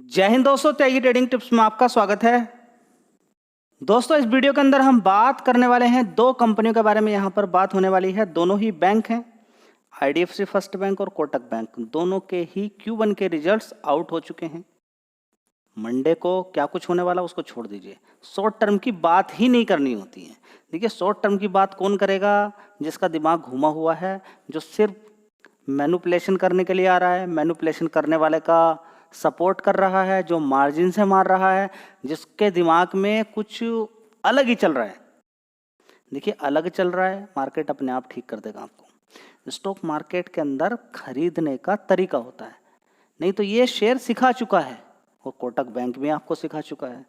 जय हिंद दोस्तों, त्यागी trading tips में आपका स्वागत है। दोस्तों, इस वीडियो के अंदर हम बात करने वाले हैं दो कंपनियों के बारे में। यहाँ पर बात होने वाली है, दोनों ही बैंक हैं, आईडीएफसी फर्स्ट बैंक और कोटक बैंक। दोनों के ही Q1 के रिजल्ट्स आउट हो चुके हैं। मंडे को क्या कुछ होने वाला उसको छोड़ दीजिए, शॉर्ट टर्म की बात ही नहीं करनी होती है। देखिए, शॉर्ट टर्म की बात कौन करेगा? जिसका दिमाग घुमा हुआ है, जो सिर्फ मैनिपुलेशन करने के लिए आ रहा है, मैनिपुलेशन करने वाले का सपोर्ट कर रहा है, जो मार्जिन से मार रहा है, जिसके दिमाग में कुछ अलग ही चल रहा है। देखिए, अलग चल रहा है, मार्केट अपने आप ठीक कर देगा आपको। स्टॉक मार्केट के अंदर खरीदने का तरीका होता है, नहीं तो ये शेयर सिखा चुका है, और कोटक बैंक भी आपको सिखा चुका है।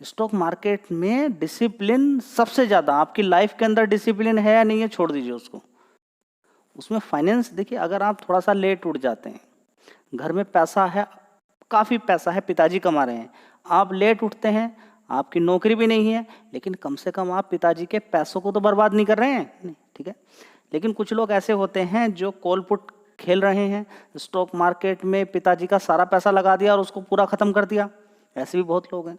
स्टॉक मार्केट में डिसिप्लिन सबसे ज़्यादा, आपकी लाइफ के अंदर डिसिप्लिन है या नहीं है छोड़ दीजिए उसको। उसमें फाइनेंस, देखिए, अगर आप थोड़ा सा लेट उठ जाते हैं, घर में पैसा है, काफ़ी पैसा है, पिताजी कमा रहे हैं, आप लेट उठते हैं, आपकी नौकरी भी नहीं है, लेकिन कम से कम आप पिताजी के पैसों को तो बर्बाद नहीं कर रहे हैं, नहीं, ठीक है। लेकिन कुछ लोग ऐसे होते हैं जो कॉल पुट खेल रहे हैं, स्टॉक मार्केट में पिताजी का सारा पैसा लगा दिया और उसको पूरा ख़त्म कर दिया। ऐसे भी बहुत लोग हैं,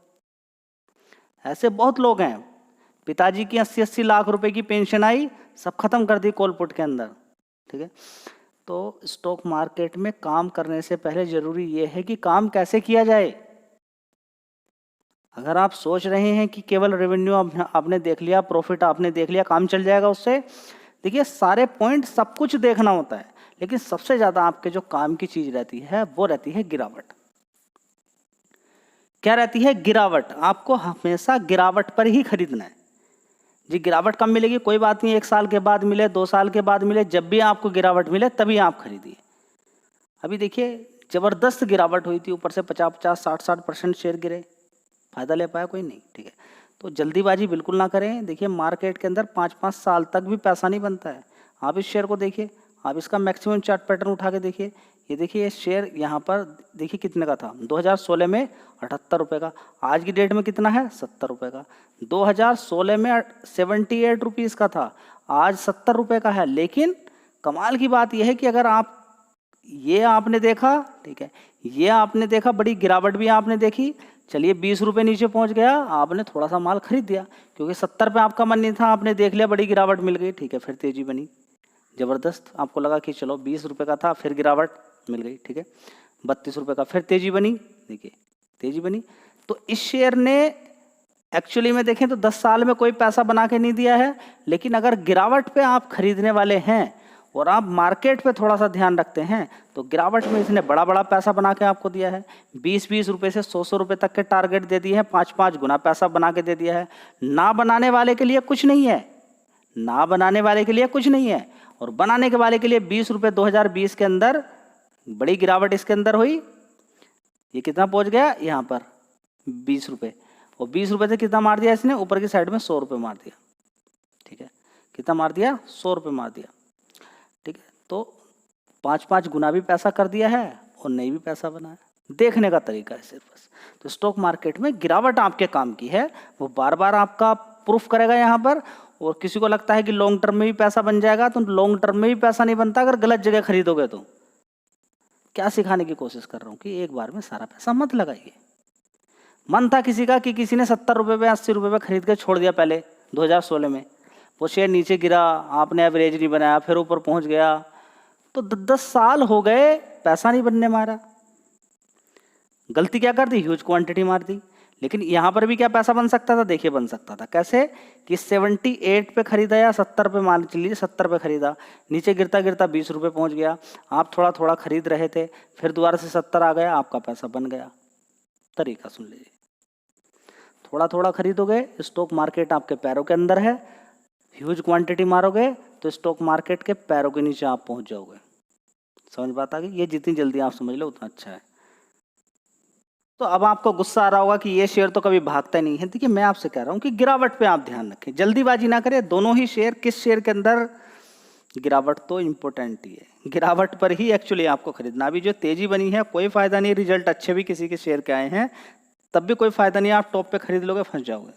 ऐसे बहुत लोग हैं। पिताजी की 80-80 लाख रुपए की पेंशन आई, सब खत्म कर दी कॉल पुट के अंदर, ठीक है। तो स्टॉक मार्केट में काम करने से पहले जरूरी ये है कि काम कैसे किया जाए। अगर आप सोच रहे हैं कि केवल रेवेन्यू आपने देख लिया, प्रॉफिट आपने देख लिया, काम चल जाएगा उससे, देखिए, सारे पॉइंट सब कुछ देखना होता है, लेकिन सबसे ज्यादा आपके जो काम की चीज रहती है वो रहती है गिरावट। क्या रहती है? गिरावट। आपको हमेशा गिरावट पर ही खरीदना है। जी, गिरावट कब मिलेगी? कोई बात नहीं, 1 साल के बाद मिले, 2 साल के बाद मिले, जब भी आपको गिरावट मिले तभी आप खरीदिए। अभी देखिए, जबरदस्त गिरावट हुई थी, ऊपर से 50-50, 60-60% शेयर गिरे, फायदा ले पाया कोई नहीं, ठीक है। तो जल्दीबाजी बिल्कुल ना करें। देखिए, मार्केट के अंदर 5-5 साल तक भी पैसा नहीं बनता है। आप इस शेयर को देखिए, आप इसका मैक्सिमम चार्ट पैटर्न उठा के देखिए। ये देखिए, ये शेयर यहाँ पर देखिए कितने का था। 2016 में 78 रुपये का, आज की डेट में कितना है? 70 रुपये का। 2016 में 78 रुपीज़ का था, आज 70 रुपये का है। लेकिन कमाल की बात यह है कि अगर आप ये आपने देखा, ठीक है, ये आपने देखा, बड़ी गिरावट भी आपने देखी, चलिए 20 रुपये नीचे पहुंच गया, आपने थोड़ा सा माल खरीद दिया, क्योंकि 70 पे आपका मन नहीं था, आपने देख लिया, बड़ी गिरावट मिल गई, ठीक है, फिर तेजी बनी, जबरदस्त। आपको लगा कि चलो 20 रुपये का था, फिर गिरावट मिल गई, ठीक है, 32 रुपये का, फिर तेजी बनी, देखिए तेजी बनी। तो इस शेयर ने एक्चुअली में देखें तो 10 साल में कोई पैसा बना के नहीं दिया है, लेकिन अगर गिरावट पे आप खरीदने वाले हैं और आप मार्केट पे थोड़ा सा ध्यान रखते हैं, तो गिरावट में इसने बड़ा बड़ा पैसा बना के आपको दिया है। 20-20 रुपये से 100-100 रुपये तक के टारगेट दे दिए हैं, 5-5 गुना पैसा बना के दे दिया है। ना बनाने वाले के लिए कुछ नहीं है, ना बनाने वाले के लिए कुछ नहीं है, और बनाने के वाले के लिए 20 रुपये 2020 के अंदर बड़ी गिरावट इसके अंदर हुई। ये कितना पहुंच गया? यहाँ पर 20 रुपये, और 20 रुपये से कितना मार दिया इसने? ऊपर की साइड में 100 रुपये मार दिया, ठीक है, कितना मार दिया? 100 रुपये मार दिया, ठीक है। तो 5-5 गुना भी पैसा कर दिया है और नहीं भी पैसा बना है। देखने का तरीका है सिर्फ बस। तो स्टॉक मार्केट में गिरावट आपके काम की है, वो बार बार आपका प्रूफ करेगा यहाँ पर। और किसी को लगता है कि लॉन्ग टर्म में भी पैसा बन जाएगा, तो लॉन्ग टर्म में भी पैसा नहीं बनता अगर गलत जगह खरीदोगे तो। क्या सिखाने की कोशिश कर रहा हूँ कि एक बार में सारा पैसा मत लगाइए। मन था किसी का कि किसी ने 70 रुपये पे 80 रुपये पे खरीद के छोड़ दिया पहले 2016 में, वो शेयर नीचे गिरा, आपने एवरेज नहीं बनाया, फिर ऊपर पहुंच गया, तो 10 साल हो गए, पैसा नहीं बनने मारा। गलती क्या कर दी? ह्यूज क्वांटिटी मार दी। लेकिन यहाँ पर भी क्या पैसा बन सकता था? देखिए, बन सकता था कैसे कि 78 पे खरीदा या 70 पे, मान लीजिए 70 पे खरीदा, नीचे गिरता गिरता 20 रुपये पहुंच गया, आप थोड़ा थोड़ा खरीद रहे थे, फिर दोबारा से 70 आ गया, आपका पैसा बन गया। तरीका सुन लीजिए, थोड़ा थोड़ा खरीदोगे, स्टॉक मार्केट आपके पैरों के अंदर है, ह्यूज क्वांटिटी मारोगे तो स्टॉक मार्केट के पैरों के नीचे आप पहुंच जाओगे। समझ बात आ गई? ये जितनी जल्दी आप समझ लो उतना अच्छा है। तो अब आपको गुस्सा आ रहा होगा कि ये शेयर तो कभी भागता नहीं है। देखिए, मैं आपसे कह रहा हूँ कि गिरावट पे आप ध्यान रखें, जल्दीबाजी ना करें। दोनों ही शेयर, किस शेयर के अंदर गिरावट तो इम्पोर्टेंट ही है, गिरावट पर ही एक्चुअली आपको खरीदना। अभी जो तेजी बनी है कोई फायदा नहीं, रिजल्ट अच्छे भी किसी के शेयर के आए हैं तब भी कोई फायदा नहीं, आप टॉप पे खरीद लोगे फंस जाओगे।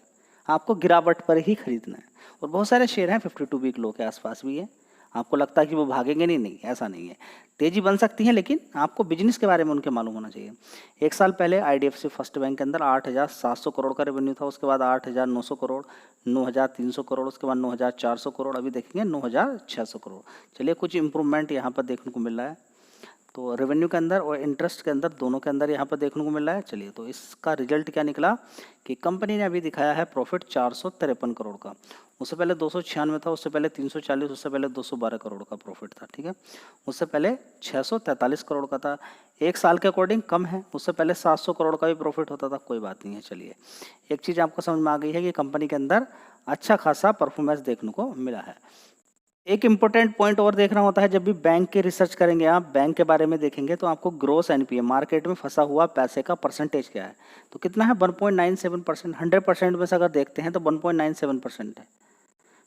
आपको गिरावट पर ही खरीदना है। और बहुत सारे शेयर हैं, 52 वीक लो के आसपास भी है, आपको लगता है कि वो भागेंगे नहीं, नहीं ऐसा नहीं है। तेजी बन सकती है लेकिन आपको बिजनेस के बारे में उनके मालूम होना चाहिए। एक साल पहले IDFC फर्स्ट बैंक के अंदर 8,700 करोड़ का रेवेन्यू था, उसके बाद 8,900 करोड़, 9,300 करोड़, उसके बाद 9,400 करोड़, अभी देखेंगे 9,600 करोड़। चलिए कुछ इंप्रूवमेंट यहाँ पर देखने को मिल रहा है। तो रेवेन्यू के अंदर और इंटरेस्ट के अंदर दोनों के अंदर यहाँ पर देखने को मिल रहा है। चलिए तो इसका रिजल्ट क्या निकला कि कंपनी ने अभी दिखाया है प्रॉफिट 453 करोड़ का। उससे पहले 296 था, उससे पहले 340, उससे पहले 212 करोड़ का प्रॉफिट था, ठीक है। उससे पहले 643 करोड़ का था, एक साल के अकॉर्डिंग कम है। उससे पहले 700 करोड़ का भी प्रॉफिट होता था, कोई बात नहीं है। चलिए एक चीज़ आपको समझ में आ गई है कि कंपनी के अंदर अच्छा खासा परफॉर्मेंस देखने को मिला है। एक इम्पोर्टेंट पॉइंट और देखना होता है, जब भी बैंक के रिसर्च करेंगे आप, बैंक के बारे में देखेंगे तो आपको ग्रोस NPA मार्केट में फंसा हुआ पैसे का परसेंटेज क्या है, तो कितना है 1.97%। 100% में से अगर देखते हैं तो 1.97% है,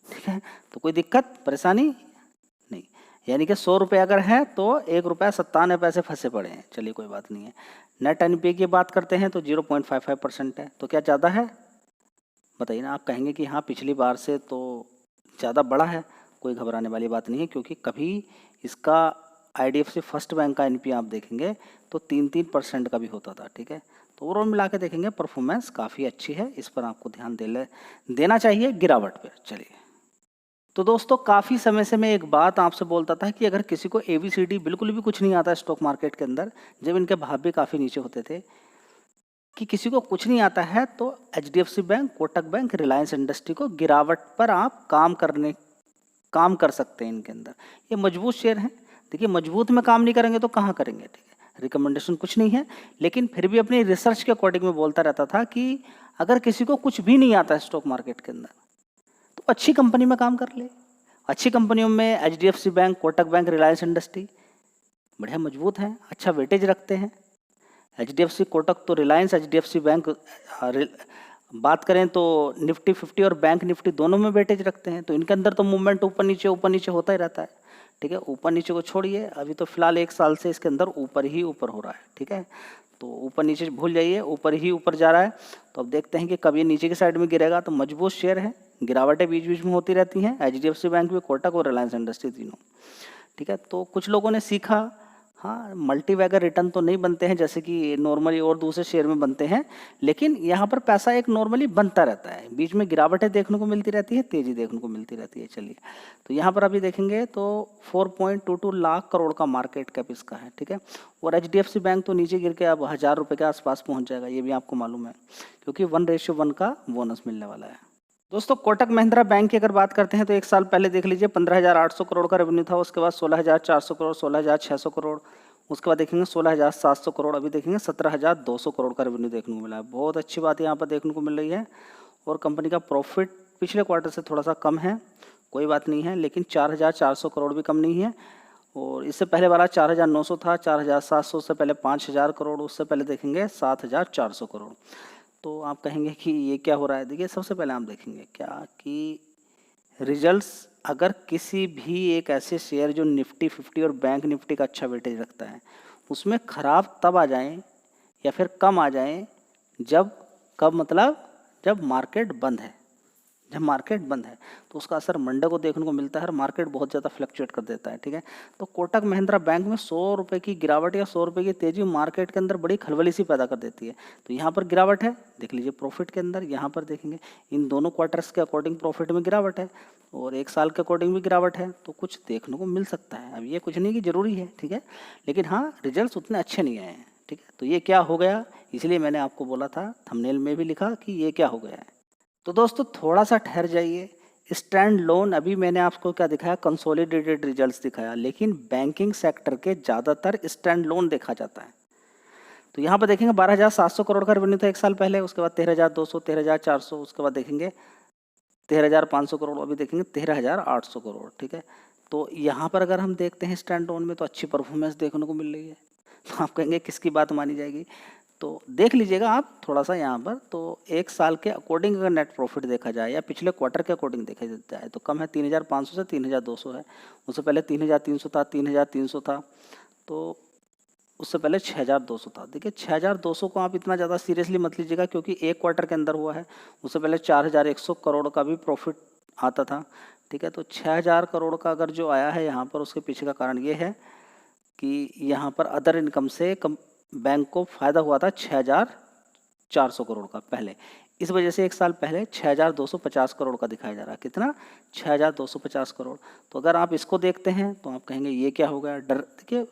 ठीक है। तो कोई दिक्कत परेशानी नहीं, यानी कि 100 रुपये अगर है तो 1 रुपया 97 पैसे फंसे पड़े हैं। चलिए कोई बात नहीं है। नेट NPA की बात करते हैं तो 0.55% है, तो क्या ज़्यादा है बताइए ना। आप कहेंगे कि हाँ पिछली बार से तो ज़्यादा बड़ा है, कोई घबराने वाली बात नहीं है, क्योंकि कभी इसका IDFC फर्स्ट बैंक का NPA आप देखेंगे तो 3% का भी होता था, ठीक है। तो ओवरऑल मिला के देखेंगे परफॉर्मेंस काफ़ी अच्छी है, इस पर आपको ध्यान देना चाहिए गिरावट पर। चलिए तो दोस्तों काफ़ी समय से मैं एक बात आपसे बोलता था कि अगर किसी को ABCD बिल्कुल भी कुछ नहीं आता स्टॉक मार्केट के अंदर, जब इनके भाव भी काफ़ी नीचे होते थे, कि किसी को कुछ नहीं आता है तो HDFC bank, Kotak bank, Reliance industry को गिरावट पर आप काम कर सकते हैं इनके अंदर। ये मजबूत शेयर हैं। देखिए मजबूत में काम नहीं करेंगे तो कहाँ करेंगे, ठीक है। रिकमेंडेशन कुछ नहीं है, लेकिन फिर भी अपनी रिसर्च के अकॉर्डिंग में बोलता रहता था कि अगर किसी को कुछ भी नहीं आता है स्टॉक मार्केट के अंदर तो अच्छी कंपनी में काम कर ले। अच्छी कंपनियों में HDFC bank, Kotak bank, Reliance industry बढ़िया मजबूत हैं, अच्छा वेटेज रखते हैं। HDFC, कोटक तो रिलायंस, HDFC बैंक बात करें तो निफ्टी 50 और बैंक निफ्टी दोनों में वेटेज रखते हैं, तो इनके अंदर तो मूवमेंट ऊपर नीचे होता ही रहता है, ठीक है। ऊपर नीचे को छोड़िए, अभी तो फिलहाल एक साल से इसके अंदर ऊपर ही ऊपर हो रहा है, ठीक है। तो ऊपर नीचे भूल जाइए, ऊपर ही ऊपर जा रहा है। तो अब देखते हैं कि कब ये नीचे की साइड में गिरेगा। तो मजबूत शेयर है, गिरावटें बीच बीच में होती रहती हैं, HDFC बैंक भी, कोटक और रिलायंस इंडस्ट्री तीनों, ठीक है। तो कुछ लोगों ने सीखा, हाँ मल्टी बैगर रिटर्न तो नहीं बनते हैं जैसे कि नॉर्मली और दूसरे शेयर में बनते हैं, लेकिन यहाँ पर पैसा एक नॉर्मली बनता रहता है, बीच में गिरावटें देखने को मिलती रहती है, तेजी देखने को मिलती रहती है। चलिए तो यहाँ पर अभी देखेंगे तो 4.22 लाख करोड़ का मार्केट कैप इसका है, ठीक है। और HDFC बैंक तो नीचे गिर के अब 1,000 रुपये के आसपास पहुँच जाएगा, ये भी आपको मालूम है, क्योंकि 1:1 का बोनस मिलने वाला है। दोस्तों कोटक महिंद्रा बैंक की अगर बात करते हैं तो एक साल पहले देख लीजिए 15,800 करोड़ का रेवेन्यू था, उसके बाद 16,400 करोड़, 16,600 करोड़, उसके बाद देखेंगे 16,700 करोड़, अभी देखेंगे 17,200 करोड़ का रेवेन्यू देखने को मिला है। बहुत अच्छी बात यहाँ पर देखने को मिल रही है। और कंपनी का प्रॉफिट पिछले क्वार्टर से थोड़ा सा कम है, कोई बात नहीं है, लेकिन 4,400 करोड़ भी कम नहीं है। और इससे पहले वाला 4,900 था, 4,700 से पहले 5,000 करोड़, उससे पहले देखेंगे 7,400 करोड़। तो आप कहेंगे कि ये क्या हो रहा है। देखिए सबसे पहले आप देखेंगे क्या कि रिजल्ट्स, अगर किसी भी एक ऐसे शेयर जो निफ्टी 50 और बैंक निफ्टी का अच्छा वेटेज रखता है, उसमें ख़राब तब आ जाएं या फिर कम आ जाएं कब मतलब जब मार्केट बंद है। जब मार्केट बंद है तो उसका असर मंडे को देखने को मिलता है और मार्केट बहुत ज़्यादा फ्लक्चुएट कर देता है, ठीक है। तो कोटक महिंद्रा बैंक में 100 रुपये की गिरावट या 100 रुपये की तेजी मार्केट के अंदर बड़ी खलबली सी पैदा कर देती है। तो यहाँ पर गिरावट है, देख लीजिए प्रॉफिट के अंदर, यहाँ पर देखेंगे इन दोनों क्वार्टर्स के अकॉर्डिंग प्रॉफिट में गिरावट है और एक साल के अकॉर्डिंग भी गिरावट है, तो कुछ देखने को मिल सकता है। अब ये कुछ नहीं कि ज़रूरी है, ठीक है, लेकिन हाँ रिजल्ट उतने अच्छे नहीं आए हैं, ठीक है। तो ये क्या हो गया, इसलिए मैंने आपको बोला था, थंबनेल में भी लिखा कि ये क्या हो गया है। तो दोस्तों थोड़ा सा ठहर जाइए। स्टैंड लोन अभी मैंने आपको क्या दिखाया, कंसोलिडेटेड रिजल्ट्स दिखाया, लेकिन बैंकिंग सेक्टर के ज़्यादातर स्टैंड लोन देखा जाता है। तो यहाँ पर देखेंगे 12,700 करोड़ का रेवेन्यू था एक साल पहले, उसके बाद 13,200, 13,400, उसके बाद देखेंगे 13,500 करोड़, अभी देखेंगे 13,800 करोड़, ठीक है। तो यहाँ पर अगर हम देखते हैं स्टैंड लोन में तो अच्छी परफॉर्मेंस देखने को मिल रही है। तो आप कहेंगे किसकी बात मानी जाएगी, तो देख लीजिएगा आप थोड़ा सा यहाँ पर। तो एक साल के अकॉर्डिंग अगर नेट प्रॉफिट देखा जाए या पिछले क्वार्टर के अकॉर्डिंग देखा जाए तो कम है, 3,500 से 3,200 है। उससे पहले 3,300 था, 3,300 था, तो उससे पहले 6,200 था। देखिए 6,200 को आप इतना ज़्यादा सीरियसली मत लीजिएगा, क्योंकि एक क्वार्टर के अंदर हुआ है। उससे पहले 4,100 करोड़ का भी प्रॉफिट आता था, ठीक है। तो 6000 करोड़ का अगर जो आया है यहाँ पर, उसके पीछे का कारण ये है कि यहाँ पर अदर इनकम से बैंक को फ़ायदा हुआ था 6400 करोड़ का पहले। इस वजह से एक साल पहले 6250 करोड़ का दिखाया जा रहा है। कितना? 6250 करोड़। तो अगर आप इसको देखते हैं तो आप कहेंगे ये क्या हो गया, डर। देखिए,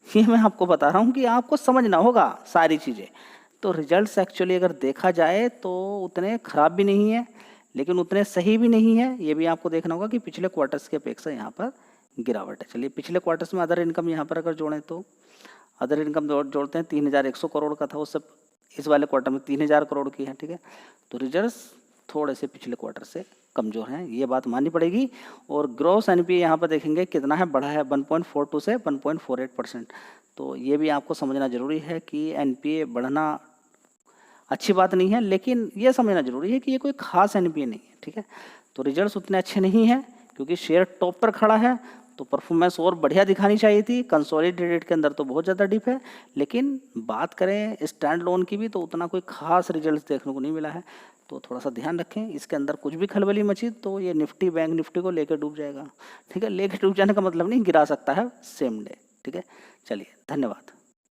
ये मैं आपको बता रहा हूँ कि आपको समझना होगा सारी चीज़ें। तो रिजल्ट्स एक्चुअली अगर देखा जाए तो उतने ख़राब भी नहीं है, लेकिन उतने सही भी नहीं है। ये भी आपको देखना होगा कि पिछले क्वार्टर्स की अपेक्षा यहाँ पर गिरावट है। चलिए, पिछले क्वार्टर्स में अदर इनकम यहाँ पर अगर जोड़ें तो अदर इनकम जोड़ते हैं, 3100 करोड़ का था वो सब, इस वाले क्वार्टर में 3000 करोड़ की है। ठीक है, तो रिजल्ट्स थोड़े से पिछले क्वार्टर से कमज़ोर हैं, ये बात माननी पड़ेगी। और ग्रॉस एनपीए यहाँ पर देखेंगे कितना है, बढ़ा है 1.42 से 1.48%। तो ये भी आपको समझना ज़रूरी है कि एनपीए बढ़ना अच्छी बात नहीं है, लेकिन ये समझना जरूरी है कि ये कोई खास एनपीए नहीं है। ठीक है, तो रिजल्ट्स उतने अच्छे नहीं हैं क्योंकि शेयर टॉप पर खड़ा है, तो परफॉर्मेंस और बढ़िया दिखानी चाहिए थी। कंसोलिडेटेड के अंदर तो बहुत ज़्यादा डिप है, लेकिन बात करें स्टैंड लोन की भी तो उतना कोई खास रिजल्ट देखने को नहीं मिला है। तो थोड़ा सा ध्यान रखें, इसके अंदर कुछ भी खलबली मची तो ये निफ्टी, बैंक निफ्टी को लेकर डूब जाएगा। ठीक है, लेकर डूब जाने का मतलब नहीं, गिरा सकता है सेम डे। ठीक है, चलिए, धन्यवाद।